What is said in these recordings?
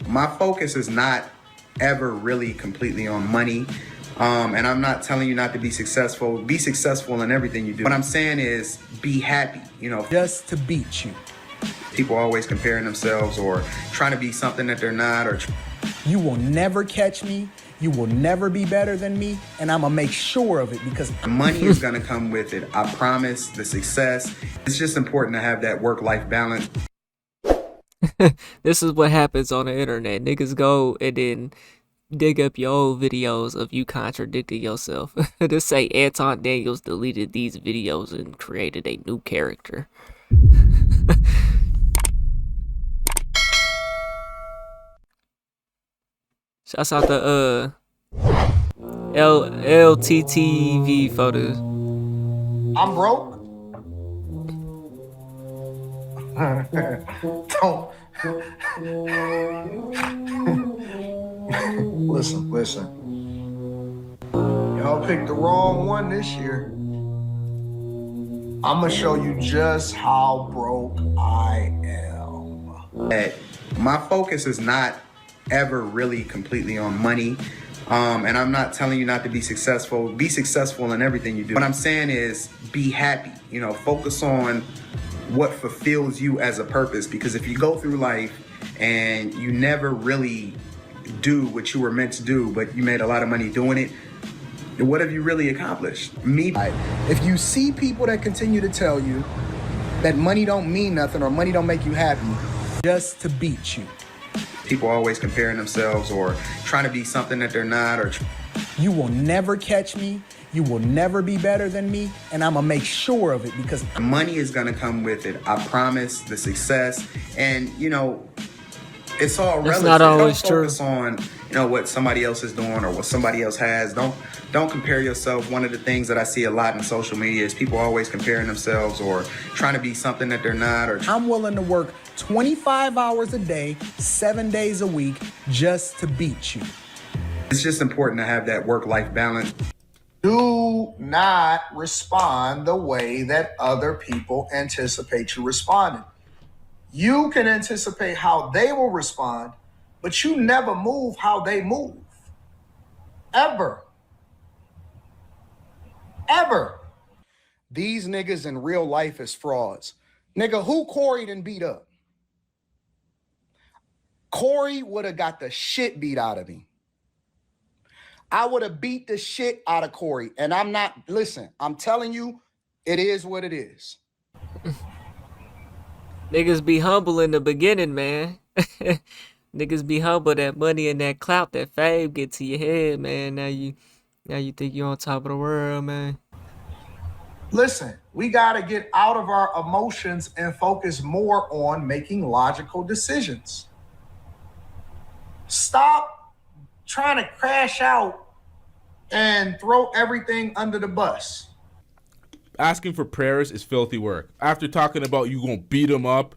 My focus is not ever really completely on money. And I'm not telling you not to be successful. Be successful in everything you do. What I'm saying is be happy, just to beat you. People always comparing themselves or trying to be something that they're not. Or you will never catch me. You will never be better than me. And I'm going to make sure of it because money is going to come with it. I promise. The success. It's just important to have that work-life balance. This is what happens on the internet. Niggas go and then dig up your old videos of you contradicting yourself. Just say Anton Daniels deleted these videos and created a new character. Shouts out the LTTV photos. I'm broke. Don't. Listen. Y'all picked the wrong one this year. I'm gonna show you just how broke I am. My focus is not ever really completely on money. And I'm not telling you not to be successful. Be successful in everything you do. What I'm saying is be happy. Focus on what fulfills you as a purpose. Because if you go through life and you never really do what you were meant to do, but you made a lot of money doing it, what have you really accomplished? If you see people that continue to tell you that money don't mean nothing or money don't make you happy, just to beat you. People always comparing themselves or trying to be something that they're not. Or you will never catch me. You will never be better than me. And I'm going to make sure of it because money is going to come with it. I promise. The success. And, it's all relative. Not always Don't focus on, what somebody else is doing or what somebody else has. Don't compare yourself. One of the things that I see a lot in social media is people always comparing themselves or trying to be something that they're not. Or I'm willing to work 25 hours a day, 7 days a week, just to beat you. It's just important to have that work-life balance. Do not respond the way that other people anticipate you responding. You can anticipate how they will respond, but you never move how they move. Ever. These niggas in real life is frauds. Nigga, who Corey done beat up? Corey would have got the shit beat out of me. I would have beat the shit out of Corey. And I'm telling you, it is what it is. Niggas be humble in the beginning, man. Niggas be humble. That money and that clout, that fame get to your head, man. Now you think you're on top of the world, man. Listen, we got to get out of our emotions and focus more on making logical decisions. Stop trying to crash out and throw everything under the bus. Asking for prayers is filthy work. After talking about you gonna beat him up,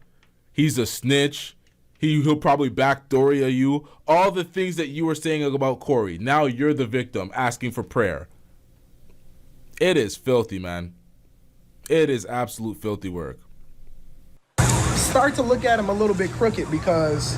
he's a snitch, he'll probably backdoor you, all the things that you were saying about Corey, now you're the victim asking for prayer. It is filthy, man. It is absolute filthy work. Start to look at him a little bit crooked because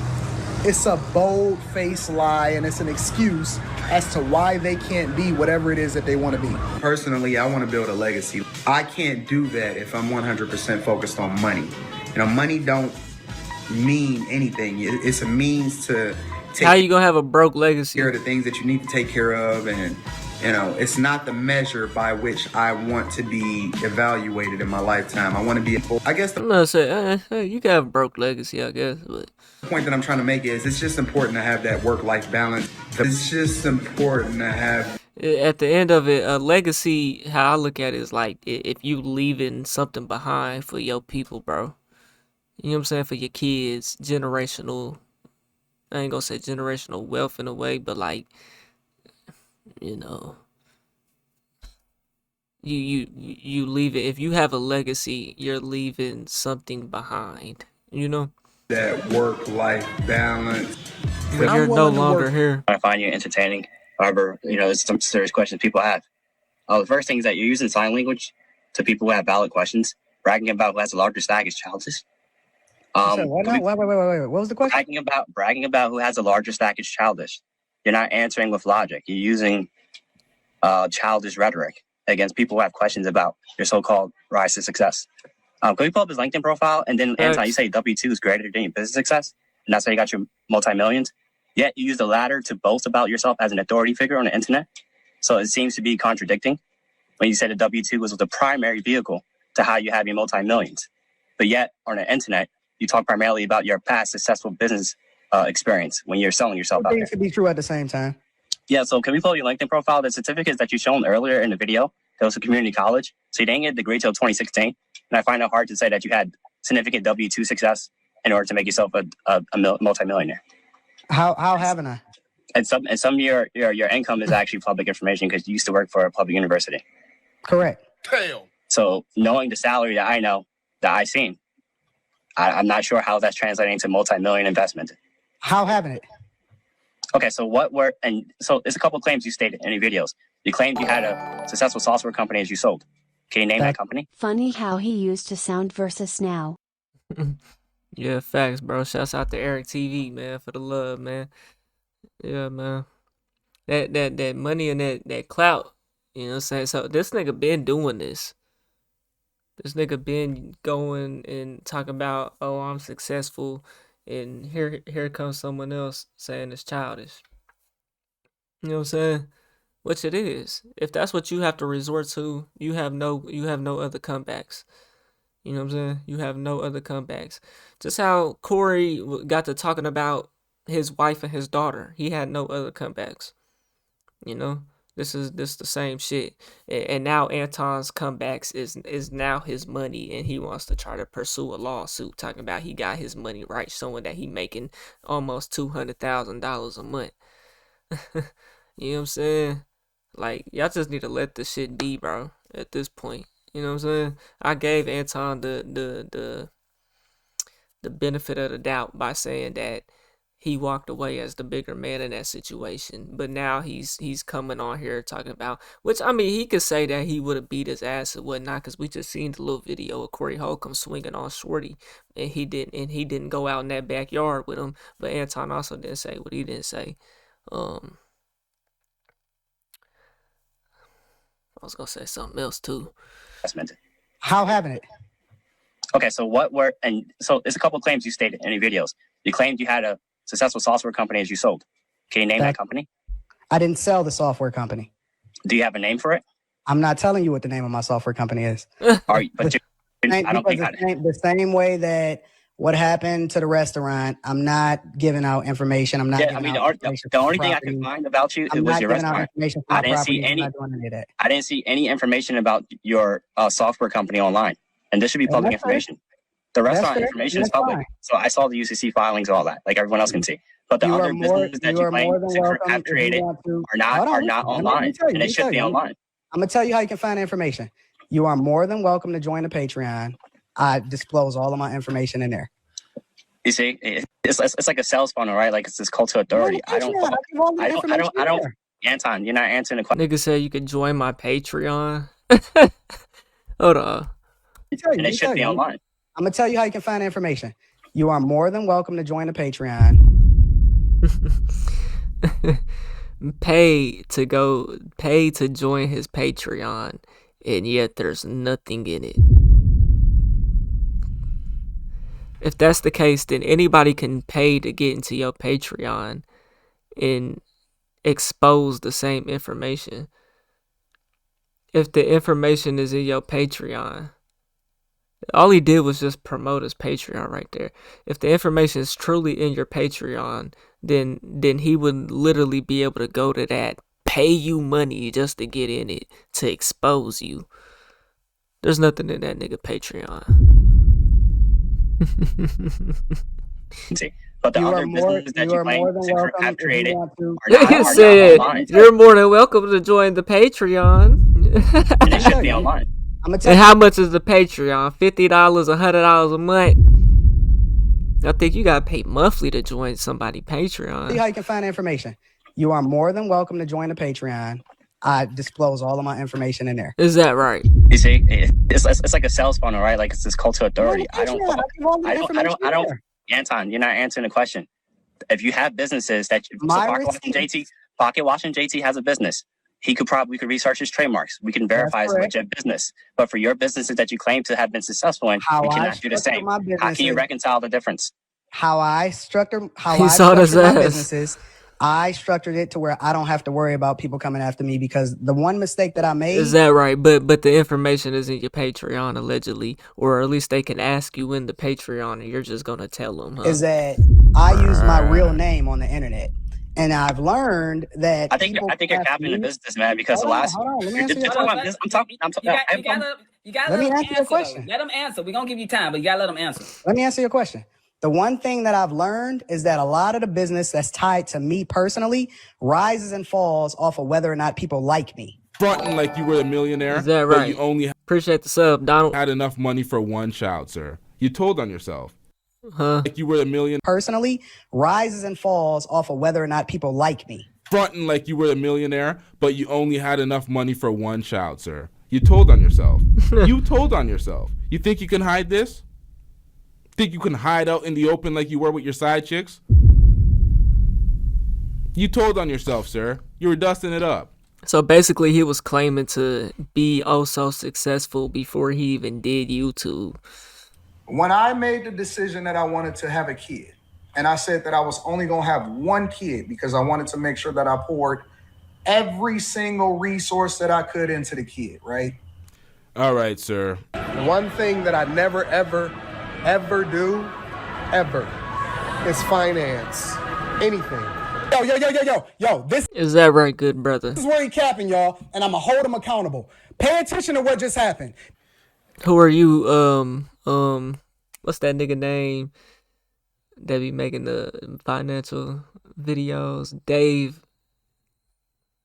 it's a bold-faced lie and it's an excuse as to why they can't be whatever it is that they want to be. Personally, I want to build a legacy. I can't do that if I'm 100% focused on money. Money don't mean anything. It's a means to take How you gonna have a broke legacy? care of the things that you need to take care of, and it's not the measure by which I want to be evaluated in my lifetime. I want to be, I guess I'm not saying you can have a broke legacy, I guess, but the point that I'm trying to make is it's just important to have that work-life balance. It's just important to have. at the end of it, a legacy, how I look at it is like if you leaving something behind for your people, bro. You know what I'm saying? For your kids, generational. I ain't gonna say generational wealth in a way, but like, you leave it. If you have a legacy, you're leaving something behind. That work-life balance. But you're no longer here. I find you entertaining. However, there's some serious questions people have. The first thing is that you're using sign language to people who have valid questions. Bragging about who has a larger stack is childish. You said what now? Wait. What was the question? Bragging about who has the larger stack is childish. You're not answering with logic. You're using childish rhetoric against people who have questions about your so-called rise to success. Can we pull up his LinkedIn profile? And then, Anton, you say W-2 is greater than your business success, and that's how you got your multi-millions. Yet you use the latter to boast about yourself as an authority figure on the internet. So it seems to be contradicting when you said the W-2 was the primary vehicle to how you have your multi-millions. But yet on the internet, you talk primarily about your past successful business experience when you're selling yourself out there. Things could be true at the same time. Yeah, so can we pull your LinkedIn profile? The certificates that you shown earlier in the video, that was a community college. So you didn't get a degree till 2016. And I find it hard to say that you had significant W-2 success in order to make yourself a multimillionaire. How haven't I? And some of your income is actually public information because you used to work for a public university. Correct. Damn. So knowing the salary that I know, that I've seen, I'm not sure how that's translating to multi-million investment. How haven't it? Okay, so there's a couple of claims you stated in your videos. You claimed you had a successful software company as you sold. Can you name that company? Funny how he used to sound versus now. Yeah, facts, bro. Shouts out to Eric TV, man, for the love, man. Yeah, man. That money and that clout, you know what I'm saying? So this nigga been doing this. This nigga been going and talking about, oh, I'm successful, and here comes someone else saying it's childish. You know what I'm saying? Which it is. If that's what you have to resort to, you have no other comebacks. You know what I'm saying? You have no other comebacks. Just how Corey got to talking about his wife and his daughter. He had no other comebacks. You know? This is the same shit. And now Anton's comebacks is now his money, and he wants to try to pursue a lawsuit talking about he got his money right, showing that he making almost $200,000 a month. You know what I'm saying? Like, y'all just need to let this shit be, bro, at this point. You know what I'm saying? I gave Anton the benefit of the doubt by saying that he walked away as the bigger man in that situation. But now he's coming on here talking about, which, I mean, he could say that he would have beat his ass and whatnot, because we just seen the little video of Corey Holcomb swinging on Shorty, and he didn't go out in that backyard with him. But Anton also didn't say what he didn't say. I was gonna say something else too. How haven't it? Okay, so so there's a couple of claims you stated in your videos. You claimed you had a successful software company as you sold. Can you name that company? I didn't sell the software company. Do you have a name for it? I'm not telling you what the name of my software company is. I don't think the same way that what happened to the restaurant, I'm not giving out information. I'm not giving out information. The only thing I could find about you was your restaurant. I didn't see any information about your software company online. And this should be public information. The restaurant information is public. So I saw the UCC filings, all that, like everyone else can see. But the other businesses that you claim to have created are not online, and it should be online. I'm gonna tell you how you can find information. You are more than welcome to join the Patreon. I disclose all of my information in there. You see, it's like a sales funnel, right? Like it's this cult of authority. I don't. Anton, you're not answering the question. Nigga said you could join my Patreon. Hold on. And it should be online. I'm gonna tell you how you can find information. You are more than welcome to join the Patreon. Pay to join his Patreon, and yet there's nothing in it. If that's the case, then anybody can pay to get into your Patreon and expose the same information. If the information is in your Patreon, all he did was just promote his Patreon right there. If the information is truly in your Patreon, then he would literally be able to go to that, pay you money just to get in it, to expose you. There's nothing in that nigga Patreon. But the other businesses that you claim to have created are not online. You're more than welcome to join the Patreon. And it should be online. And how much is the Patreon? $50, $100 a month? I think you gotta pay monthly to join somebody Patreon. See how you can find information. You are more than welcome to join the Patreon. I disclose all of my information in there. Is that right? You see, it's like a sales funnel, right? Like it's this cult of authority. I give all the information in there. Anton, you're not answering the question. If you have businesses that, My Pocket Watching JT has a business. We could research his trademarks. We can verify his legit business. But for your businesses that you claim to have been successful in, we cannot do the same. How can you reconcile the difference? How I structure my businesses, I structured it to where I don't have to worry about people coming after me, because the one mistake that I made. Is that right? But the information is in your Patreon allegedly, or at least they can ask you in the Patreon, and you're just gonna tell them. Huh? Is that I use my real name on the internet, and I've learned that I think you're capping the business, man, because the last. Hold on, let me answer your Let me answer your question. Let them answer. We're gonna give you time, but you gotta let them answer. Let me answer your question. The one thing that I've learned is that a lot of the business that's tied to me personally rises and falls off of whether or not people like me. Fronting like you were a millionaire. Is that right? But you only appreciate the sub, Donald. Had enough money for one child, sir. You told on yourself. Huh? Like you were a millionaire. Personally, rises and falls off of whether or not people like me. Fronting like you were a millionaire, but you only had enough money for one child, sir. You told on yourself. You told on yourself. You think you can hide this? Think you can hide out in the open like you were with your side chicks? You told on yourself, sir. You were dusting it up. So basically, he was claiming to be oh so successful before he even did YouTube. When I made the decision that I wanted to have a kid, and I said that I was only going to have one kid because I wanted to make sure that I poured every single resource that I could into the kid, right? All right, sir. One thing that I never, ever do, ever, is finance anything. Yo, this is that right, good brother? This is where he capping, y'all, and I'm gonna hold him accountable. Pay attention to what just happened. Who are you? What's that nigga name that be making the financial videos? Dave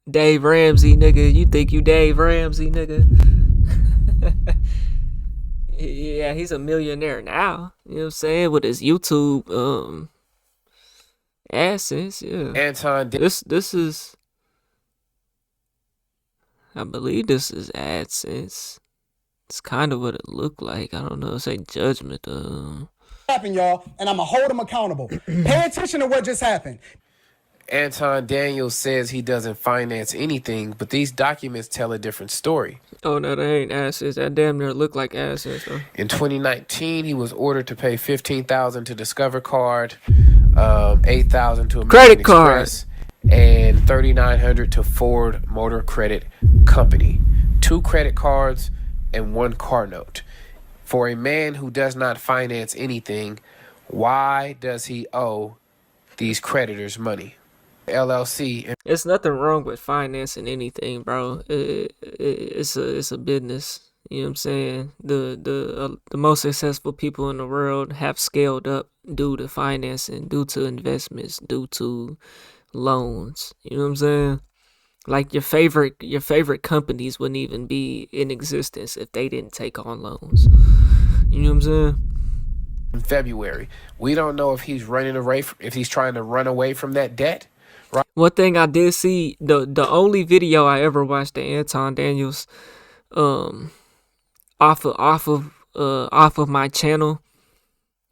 Ramsey, nigga. You think you Dave Ramsey, nigga? Yeah, he's a millionaire now. You know what I'm saying? With his YouTube assets, yeah. Anton, this is, I believe this is AdSense. It's kind of what it looked like. I don't know. Say judgment. Happened, y'all, and I'm gonna hold him accountable. Pay attention to what just happened. Anton Daniels says he doesn't finance anything, but these documents tell a different story. Oh, no, they ain't assets. That damn near look like assets, though. In 2019, he was ordered to pay $15,000 to Discover Card, $8,000 to American Credit card, Express, and $3,900 to Ford Motor Credit Company. 2 credit cards and 1 car note. For a man who does not finance anything, why does he owe these creditors money? LLC. It's nothing wrong with financing anything, bro. It's a business. You know what I'm saying? The most successful people in the world have scaled up due to financing, due to investments, due to loans. You know what I'm saying? Like your favorite companies wouldn't even be in existence if they didn't take on loans. You know what I'm saying? In February, we don't know if he's trying to run away from that debt. Right. One thing I did see, the only video I ever watched of Anton Daniels, off of my channel,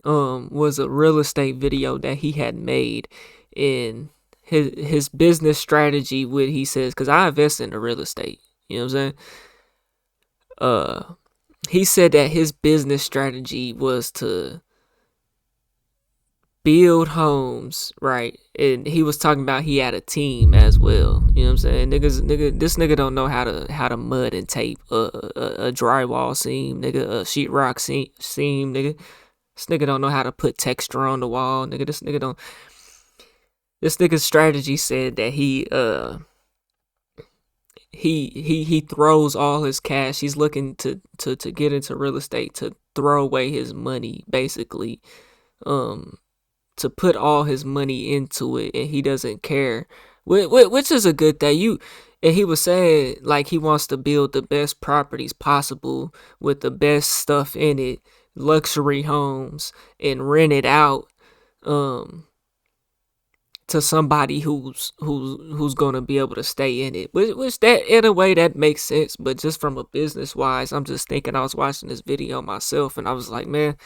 was a real estate video that he had made in his business strategy. What he says, because I invest in the real estate. You know what I'm saying? He said that his business strategy was to build homes, right? And he was talking about he had a team as well. You know what I'm saying? This nigga don't know how to mud and tape a drywall seam, nigga, a sheetrock seam, nigga. This nigga don't know how to put texture on the wall, nigga. This nigga's strategy said that he throws all his cash. He's looking to get into real estate, to throw away his money, basically. To put all his money into it, and he doesn't care, which is a good thing. And he was saying, like, he wants to build the best properties possible with the best stuff in it, luxury homes, and rent it out, to to somebody who's gonna be able to stay in it. Which that in a way that makes sense, but just from a business wise, I'm just thinking. I was watching this video myself, and I was like, man,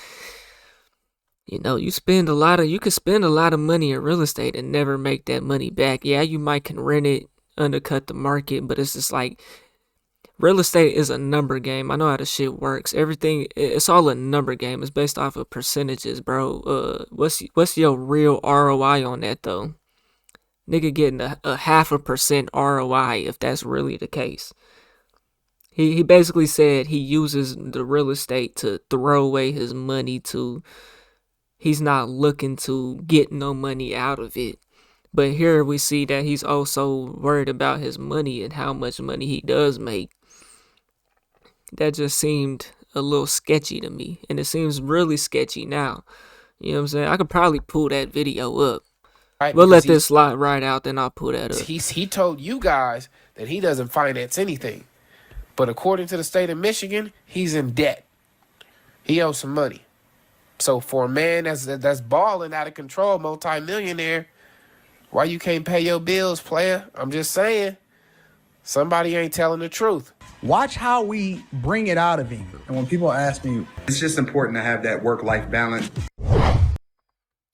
you know, you could spend a lot of money in real estate and never make that money back. Yeah, you might can rent it, undercut the market, but it's just like real estate is a number game. I know how the shit works. Everything, it's all a number game. It's based off of percentages, bro. What's your real ROI on that though? Nigga getting a 0.5% ROI if that's really the case. He basically said he uses the real estate to throw away his money to. He's not looking to get no money out of it. But here we see that he's also worried about his money and how much money he does make. That just seemed a little sketchy to me. And it seems really sketchy now. You know what I'm saying? I could probably pull that video up. Right, we'll let this slide right out, then I'll pull that up. He told you guys that he doesn't finance anything. But according to the state of Michigan, he's in debt. He owes some money. So for a man that's balling out of control, multi-millionaire, why you can't pay your bills, player? I'm just saying, somebody ain't telling the truth. Watch how we bring it out of him. And when people ask me, it's just important to have that work-life balance.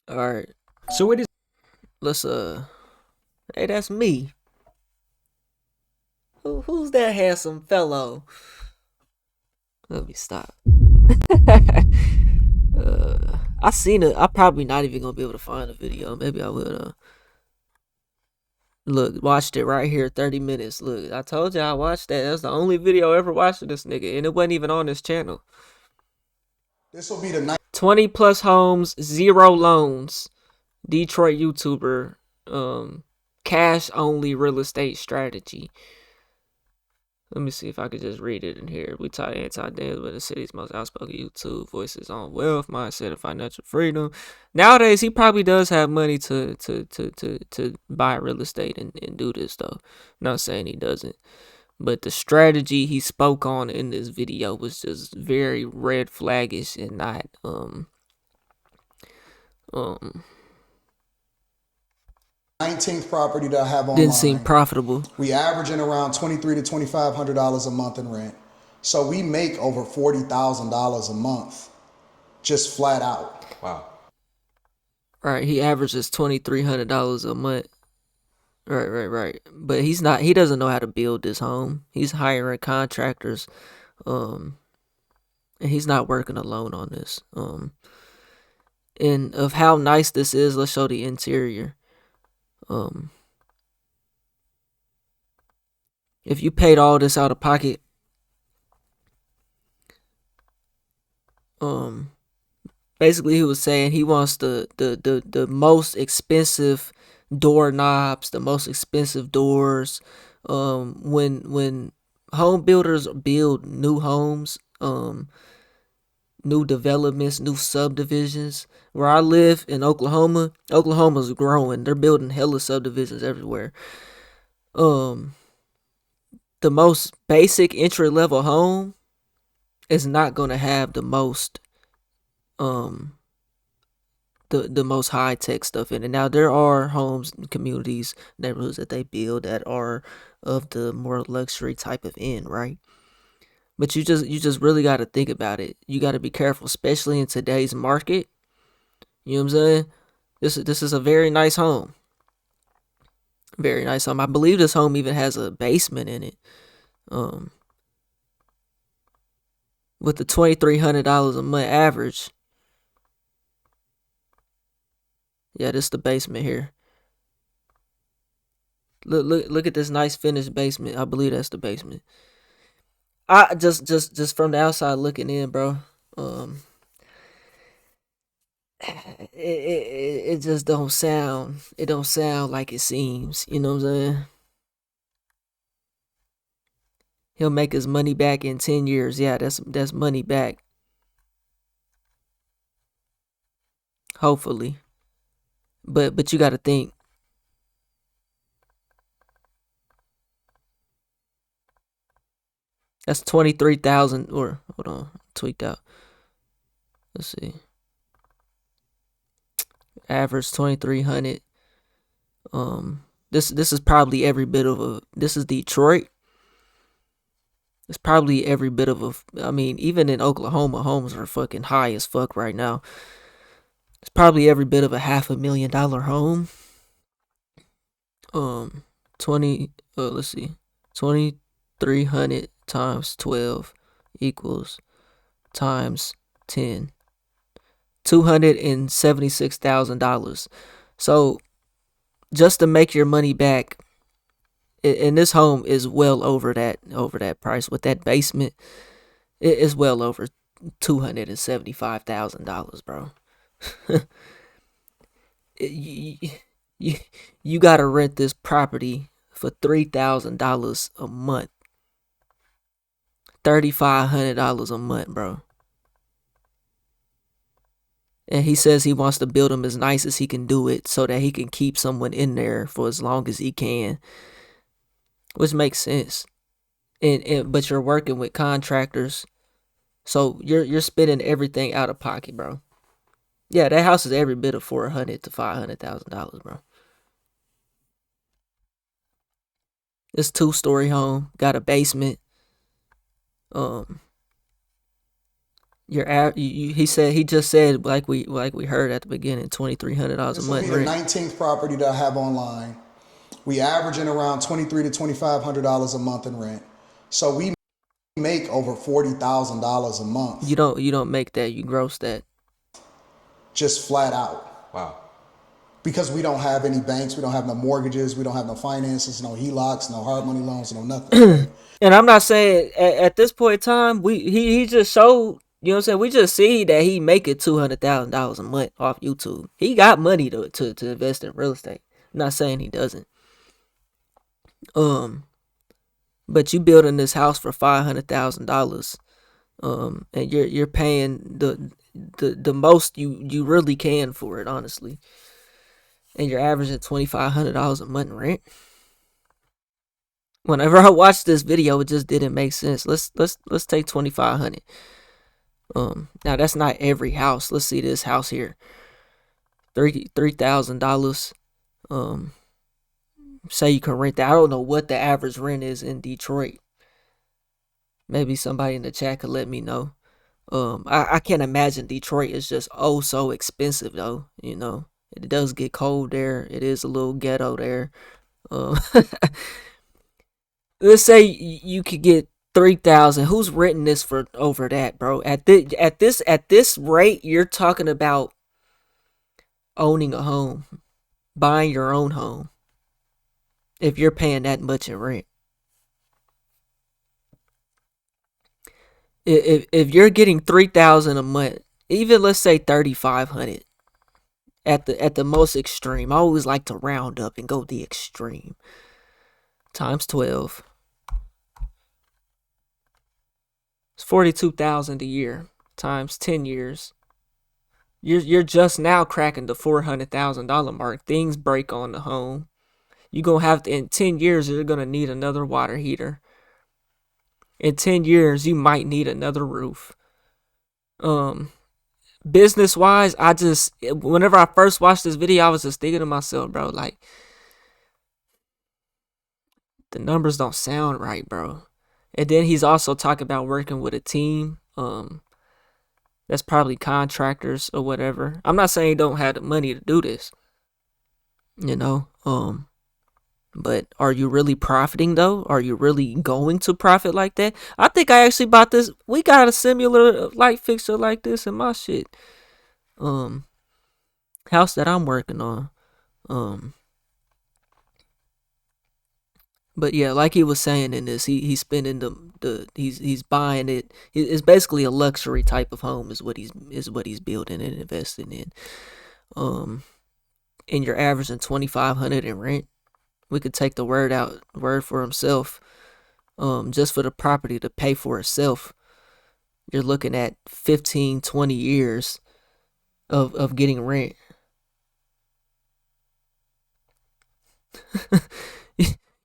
All right. So it is. Let's hey, that's me. Who's that handsome fellow? Let me stop. I seen it. I'm probably not even gonna be able to find the video. Maybe I will. Look, watched it right here, 30 minutes. Look, I told you I watched that. That's the only video I ever watched of this nigga, and it wasn't even on this channel. This will be the 20 plus homes, 0 loans. Detroit YouTuber, cash only real estate strategy. Let me see if I could just read it in here. We taught anti-dance with the city's most outspoken YouTube voices on wealth, mindset, and financial freedom. Nowadays, he probably does have money to buy real estate and do this, though. Not saying he doesn't. But the strategy he spoke on in this video was just very red flaggish and not, 19th property that I have online. Didn't seem profitable. We averaging around $2,300 to $2,500 a month in rent. So we make over $40,000 a month, just flat out. Wow. Right, he averages $2,300 a month. Right. But he doesn't know how to build this home. He's hiring contractors, and he's not working alone on this. And of how nice this is, let's show the interior. If you paid all this out of pocket, basically he was saying he wants the most expensive doorknobs, the most expensive doors. When home builders build new homes, new developments, new subdivisions. Where I live in Oklahoma's growing. They're building hella subdivisions everywhere. The most basic entry level home is not gonna have the most the most high tech stuff in it. Now there are homes, communities, neighborhoods that they build that are of the more luxury type of end, right? But you just really got to think about it. You got to be careful, especially in today's market. You know what I'm saying? This is a very nice home. Very nice home. I believe this home even has a basement in it. With the $2,300 a month average. Yeah, this is the basement here. Look at this nice finished basement. I believe that's the basement. I just from the outside looking in, bro. It just don't sound like it seems. You know what I'm saying? He'll make his money back in 10 years. Yeah, that's money back. Hopefully. But you got to think. That's 23,000 or hold on, tweaked out. Let's see. Average 2,300. This is probably every bit of a. This is Detroit. It's probably every bit of a. I mean, even in Oklahoma, homes are fucking high as fuck right now. It's probably every bit of a $500,000 home. 20. Let's see, 2,300 times 12 equals times 10. $276,000. So just to make your money back, and this home is well over that price with that basement. It is well over $275,000, bro. you, you, you gotta rent this property for $3,000 a month. $3,500 a month, bro. And he says he wants to build them as nice as he can do it so that he can keep someone in there for as long as he can. Which makes sense. But you're working with contractors. So you're spending everything out of pocket, bro. Yeah, that house is every bit of $400,000 to $500,000, bro. It's 2-story home, got a basement. He just said like we heard at the beginning, $2,300 a This will month be the rent. 19th property that I have online. We averaging around $2,300 to $2,500 a month in rent. So we make over $40,000 a month. You don't make that, you gross that. Just flat out. Wow. Because we don't have any banks, we don't have no mortgages, we don't have no finances, no HELOCs, no hard money loans, no nothing. And I'm not saying at this point in time, he just showed, you know what I'm saying? We just see that he making $200,000 a month off YouTube. He got money to invest in real estate. I'm not saying he doesn't. But you building this house for $500,000, and you're paying the most you really can for it, honestly. And you're averaging $2,500 a month rent. Whenever I watched this video, it just didn't make sense. Let's take $2,500. Now that's not every house. Let's see this house here. $3,000. Say you can rent that. I don't know what the average rent is in Detroit. Maybe somebody in the chat could let me know. I can't imagine Detroit is just so expensive though. You know, it does get cold there. It is a little ghetto there. Let's say you could get 3,000. Who's renting this for over that, bro? At this rate, you're talking about owning a home, buying your own home. If you're paying that much in rent, if you're getting 3,000 a month, even let's say 3,500 at the most extreme. I always like to round up and go the extreme. Times 12. It's 42,000 a year times 10 years. You're just now cracking the $400,000 mark. Things break on the home. You're going to have to, in 10 years, you're going to need another water heater. In 10 years, you might need another roof. Business wise, whenever I first watched this video, I was just thinking to myself, bro, like, the numbers don't sound right, bro. And then he's also talking about working with a team. That's probably contractors or whatever. I'm not saying he don't have the money to do this. You know, but are you really profiting though? Are you really going to profit like that? I think I actually bought this. We got a similar light fixture like this in my shit. House that I'm working on. But yeah, like he was saying in this, he's spending he's buying it. It's basically a luxury type of home is what he's building and investing in. And you're averaging $2,500 in rent. We could take the word for himself. Just for the property to pay for itself, you're looking at 15, 20 years of getting rent.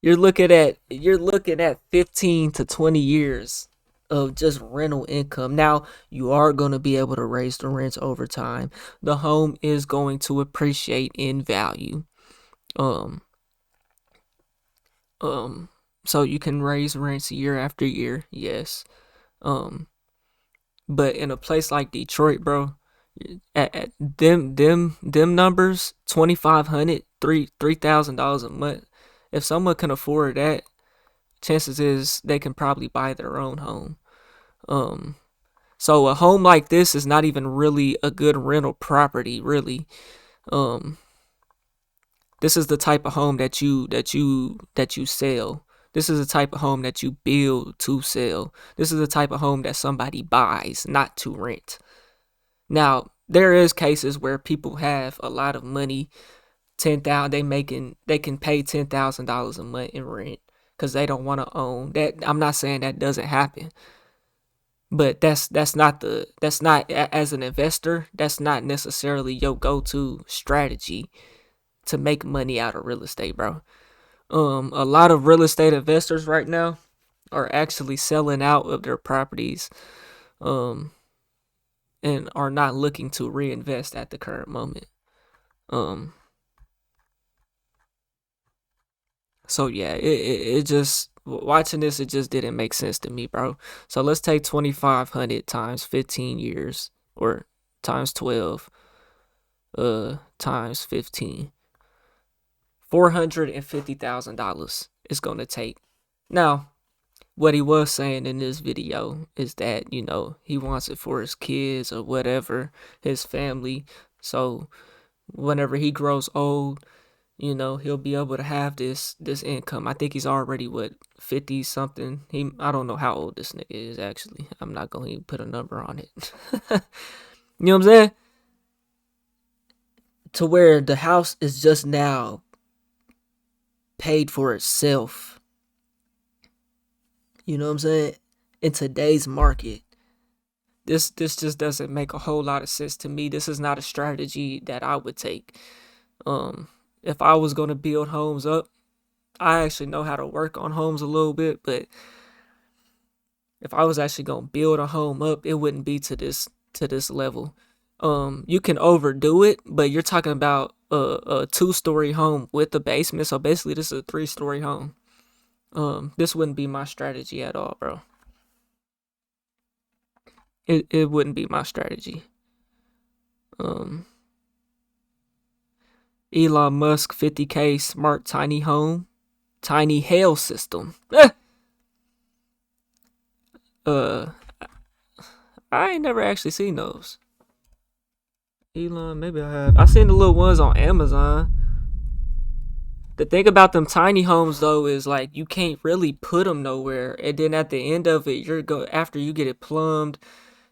You're looking at 15 to 20 years of just rental income. Now, you are going to be able to raise the rents over time. The home is going to appreciate in value. Um, so you can raise rents year after year, yes. Um, but in a place like Detroit, bro, at them numbers, 2,500, $3,000 a month. If someone can afford that, chances is they can probably buy their own home. Um, so a home like this is not even really a good rental property, really. Um, this is the type of home that you sell. This is the type of home that you build to sell. This is the type of home that somebody buys, not to rent. Now, there is cases where people have a lot of money, 10,000 they can pay $10,000 a month in rent cuz they don't want to own. That I'm not saying that doesn't happen, but that's not as an investor, that's not necessarily your go-to strategy to make money out of real estate, bro. A lot of real estate investors right now are actually selling out of their properties, um, and are not looking to reinvest at the current moment. Um, so yeah, it just watching this, it just didn't make sense to me, bro. So let's take 2,500 times 15 years or times 12, times 15. $450,000 is gonna take. Now, what he was saying in this video is that, he wants it for his kids or whatever, his family. So whenever he grows old, he'll be able to have this income. I think he's already 50 something. I don't know how old this nigga is actually. I'm not going to even put a number on it. You know what I'm saying? To where the house is just now paid for itself. You know what I'm saying? In today's market, this just doesn't make a whole lot of sense to me. This is not a strategy that I would take. If I was going to build homes up, I actually know how to work on homes a little bit, but if I was actually going to build a home up, it wouldn't be to this level. You can overdo it, but you're talking about a 2-story home with a basement. So basically this is a 3-story home. This wouldn't be my strategy at all, bro. It wouldn't be my strategy. Elon Musk 50K smart tiny home, tiny hail system. I ain't never actually seen those. Elon, maybe I have. I seen the little ones on Amazon. The thing about them tiny homes though is like you can't really put them nowhere, and then at the end of it, after you get it plumbed.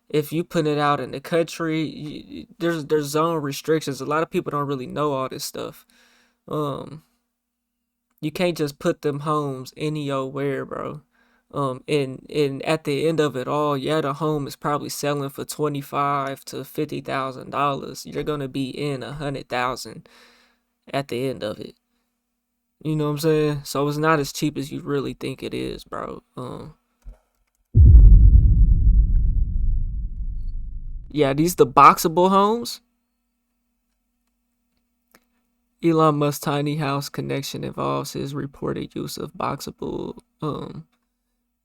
If you put it out in the country, there's zone restrictions. A lot of people don't really know all this stuff. You can't just put them homes anywhere, bro. And at the end of it all, yeah, the home is probably selling for $25,000 to $50,000. You're gonna be in 100,000 at the end of it. You know what I'm saying? So it's not as cheap as you really think it is, bro. Yeah, these the boxable homes. Elon Musk's tiny house connection involves his reported use of boxable.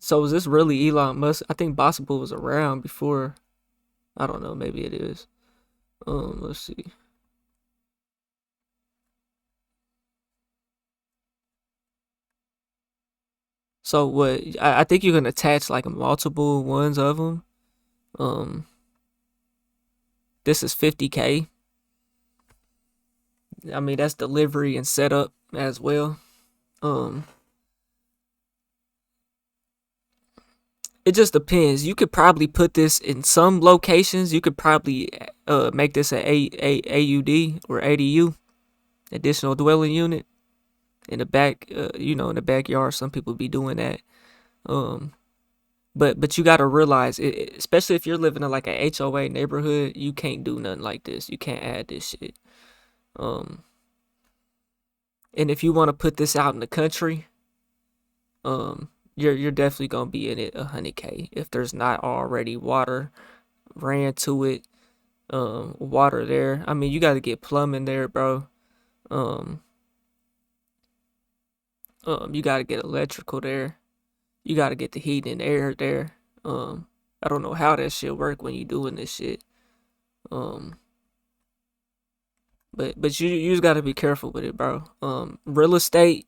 So is this really Elon Musk? I think boxable was around before. I don't know. Maybe it is. Let's see. So what? I think you can attach like multiple ones of them. This is 50K. I mean, that's delivery and setup as well. It just depends. You could probably put this in some locations. You could probably make this an AUD or ADU, additional dwelling unit, in the back. In the backyard. Some people be doing that. But you got to realize, especially if you're living in like a HOA neighborhood, you can't do nothing like this. You can't add this shit. And if you want to put this out in the country, you're definitely gonna be in it 100K if there's not already water ran to it, water there. I mean, you got to get plumbing there, bro. You got to get electrical there. You got to get the heat and air there. I don't know how that shit work when you doing this shit. But you just got to be careful with it, bro. Real estate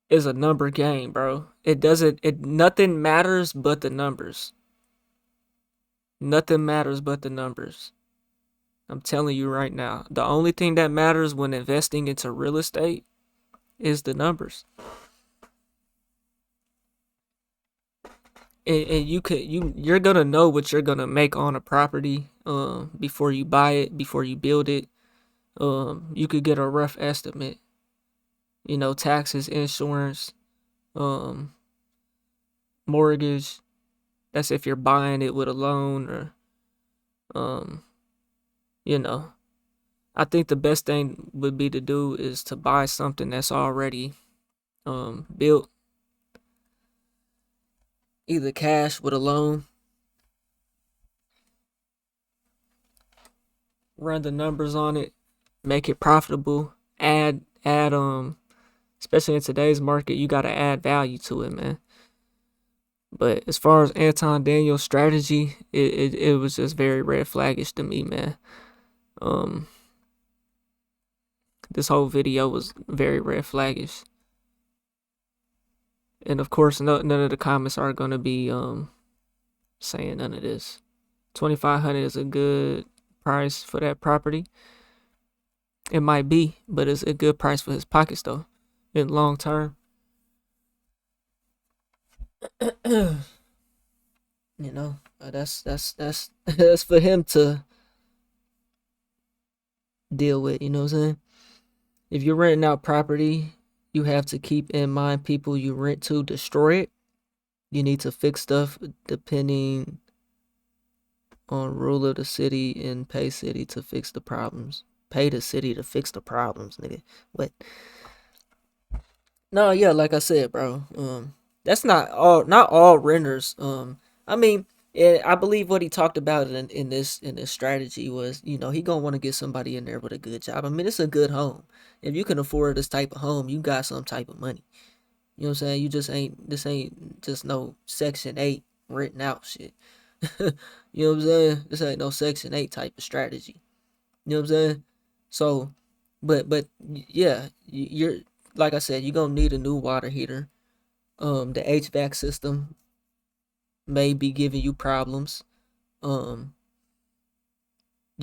is a number game, bro. Nothing matters but the numbers. Nothing matters but the numbers. I'm telling you right now. The only thing that matters when investing into real estate is the numbers. And you're gonna know what you're gonna make on a property before you buy it, before you build it. You could get a rough estimate. You know, taxes, insurance, mortgage. That's if you're buying it with a loan or you know. I think the best thing would be to do is to buy something that's already built. Either cash with a loan. Run the numbers on it. Make it profitable. Add especially in today's market, you gotta add value to it, man. But as far as Anton Daniel's strategy, it was just very red flaggish to me, man. This whole video was very red flaggish. And of course, none of the comments are gonna be saying none of this. $2,500 is a good price for that property. It might be, but it's a good price for his pockets though, in long term. You know, that's that's for him to deal with. You know what I'm saying? If you're renting out property, you have to keep in mind people you rent to destroy it. You need to fix stuff depending on rule of the city and pay city to fix the problems. Pay the city to fix the problems, nigga. What? No, yeah, like I said, bro. That's not all renters. I mean, I believe what he talked about in this strategy was, you know, he gonna want to get somebody in there with a good job. I mean, it's a good home. If you can afford this type of home, you got some type of money. You know what I'm saying? This ain't just no Section 8 renting out shit. You know what I'm saying? This ain't no Section 8 type of strategy. You know what I'm saying? So, but yeah, you're, like I said, you're gonna need a new water heater. The HVAC system may be giving you problems. You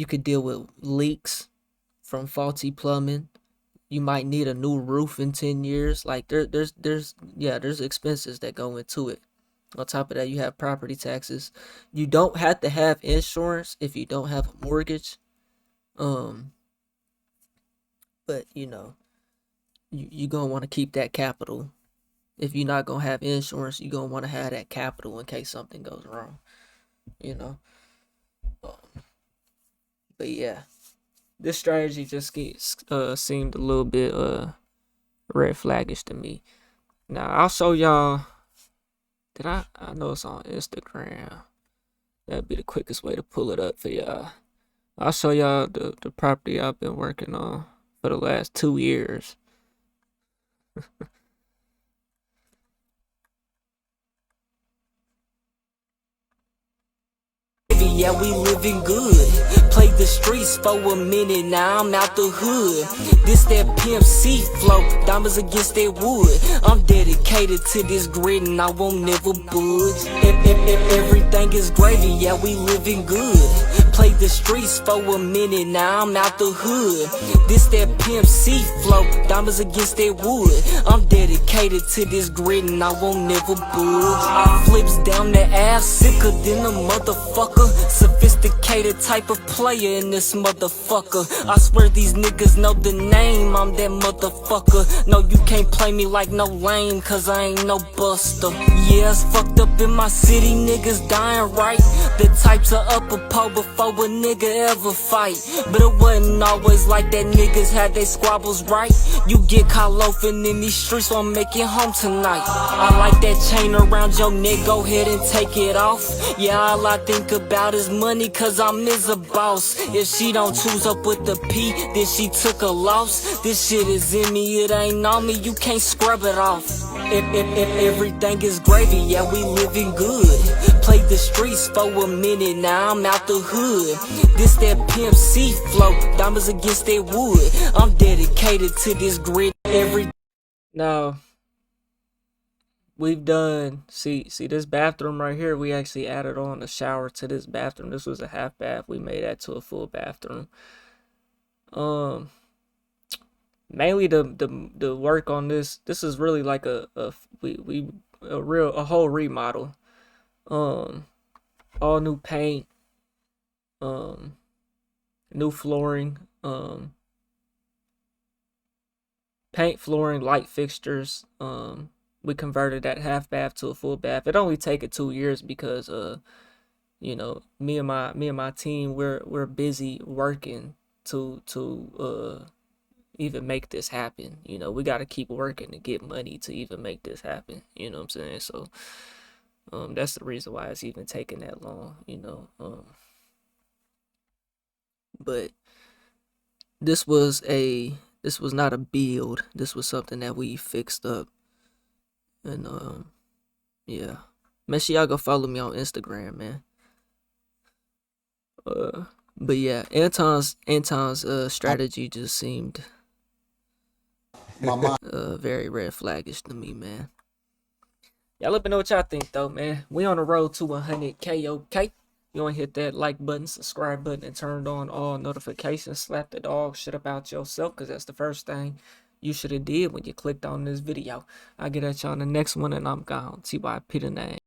could deal with leaks from faulty plumbing. You might need a new roof in 10 years. Like there's expenses that go into it. On top of that, you have property taxes. You don't have to have insurance if you don't have a mortgage. But you know, you're gonna want to keep that capital. If you're not gonna have insurance, you're gonna want to have that capital in case something goes wrong. You know. But yeah, this strategy just seemed a little bit red flaggish to me. Now I'll show y'all. I know it's on Instagram. That'd be the quickest way to pull it up for y'all. I'll show y'all the property I've been working on for the last 2 years. Yeah, we living good. Played the streets for a minute, now I'm out the hood. This that Pimp C flow, diamonds against that wood. I'm dedicated to this grid and I won't never budge. Everything is gravy, yeah, we living good. Played the streets for a minute, now I'm out the hood. This that Pimp C flow, diamonds against that wood. I'm dedicated to this grid and I won't never budge. Flips down the ass, sicker than a motherfucker. Sophisticated type of player in this motherfucker. I swear these niggas know the name, I'm that motherfucker. No, you can't play me like no lame, cause I ain't no buster. Yeah, it's fucked up in my city, niggas dying right. The types of upper pole before know a nigga ever fight, but it wasn't always like that. Niggas had their squabbles right. You get caught loafing in these streets, so I'm making home tonight. I like that chain around your neck, go ahead and take it off. Yeah, all I think about is money, cause I'm is a boss. If she don't choose up with the P, then she took a loss. This shit is in me, it ain't on me, you can't scrub it off. If everything is gravy, yeah, we living good. Played the streets for a minute, now I'm out the hood. This that Pimp C flow, diamonds against that wood. I'm dedicated to this grid every. Now, we've done, see this bathroom right here, we actually added on a shower to this bathroom. This was a half bath, we made that to a full bathroom. Mainly the work on this is really like a whole remodel. All new paint, new flooring, paint, flooring, light fixtures. We converted that half bath to a full bath. It only taken 2 years because you know, me and my team, we're busy working to even make this happen. You know, we got to keep working to get money to even make this happen. You know what I'm saying? So that's the reason why it's even taking that long, you know. But this was not a build. This was something that we fixed up. And yeah. Make sure y'all go follow me on Instagram, man. But yeah, Anton's strategy just seemed very red flaggish to me, man. Y'all let me know what y'all think though, man. We on the road to 100K, okay? You want to hit that like button, subscribe button, and turn on all notifications. Slap the dog shit about yourself, because that's the first thing you should have did when you clicked on this video. I'll get at y'all on the next one, and I'm gone. TYP the name.